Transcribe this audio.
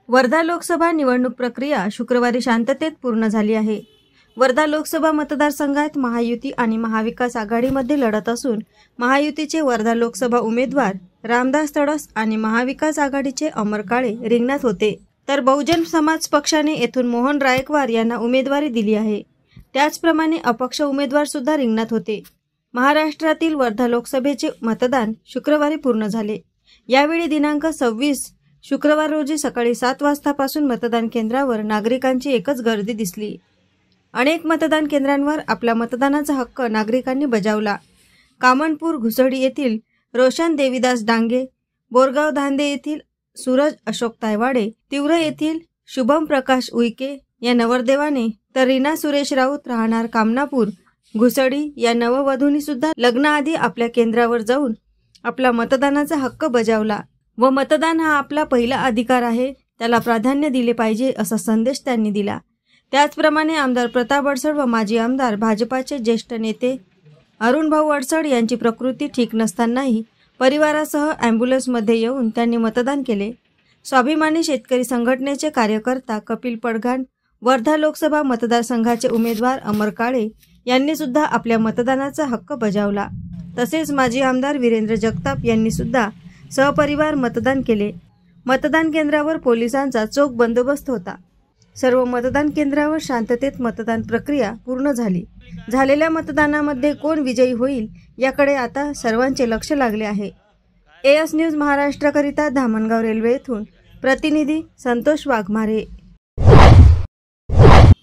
वर्धा लोकसभा निवडणूक प्रक्रिया शुक्रवारी शांततेत पूर्ण झाली आहे। वर्धा लोकसभा मतदारसंघात महायुती आणि महाविकास आघाडीमध्ये लढत असून महायुतीचे वर्धा लोकसभा उमेदवार रामदास तडस आणि महाविकास आघाडीचे अमर काळे रिंगणात होते, तर बहुजन समाज पक्षाने येथून मोहन रायकवार यांना उमेदवारी दिली आहे। त्याचप्रमाणे अपक्ष उमेदवार सुद्धा रिंगणात होते। महाराष्ट्रातील वर्धा लोकसभेचे मतदान शुक्रवारी पूर्ण झाले। यावेळी दिनांक 26 शुक्रवार रोजी सकाळी 7 वाजतापासून मतदान केंद्रावर नागरिकांची एकच गर्दी दिसली। अनेक मतदान केंद्रांवर आपला मतदानाचा हक्क नागरिकांनी बजावला। कामनपूर घुसडी येथील रोशन देवीदास डांगे, बोरगाव धांदे येथील सूरज अशोक तायवाडे, तिवरे येथील शुभम प्रकाश उईके या नवरदेवाने, तर रीना सुरेश राऊत राहणार कामनापूर घुसडी या नववधूंनी सुद्धा लग्नाआधी आपल्या केंद्रावर जाऊन आपला मतदानाचा हक्क बजावला व मतदान हा आपला पहिला अधिकार आहे, त्याला प्राधान्य दिले पाहिजे असा संदेश त्यांनी दिला। त्याचप्रमाणे आमदार प्रताप अडसड व माजी आमदार भाजपाचे ज्येष्ठ नेते अरुण भाऊ अडसड यांची प्रकृती ठीक नसतानाही परिवारासह ॲम्ब्युलन्समध्ये येऊन त्यांनी मतदान केले। स्वाभिमानी शेतकरी संघटनेचे कार्यकर्ता कपिल पडघाण, वर्धा लोकसभा मतदारसंघाचे उमेदवार अमर काळे यांनी सुद्धा आपल्या मतदानाचा हक्क बजावला। तसेच माजी आमदार वीरेंद्र जगताप यांनी सुद्धा सहपरिवार मतदान केले। मतदान केंद्रावर पोलिसांचा चोख बंदोबस्त होता। सर्व मतदान केंद्रावर शांततेत मतदान प्रक्रिया पूर्ण झाली। झालेल्या मतदानामध्ये कोण विजयी होईल याकडे आता सर्वांचे लक्ष लागले आहे। एएस न्यूज महाराष्ट्राकरिता धामणगाव रेल्वे येथून प्रतिनिधी संतोष वाघमारे।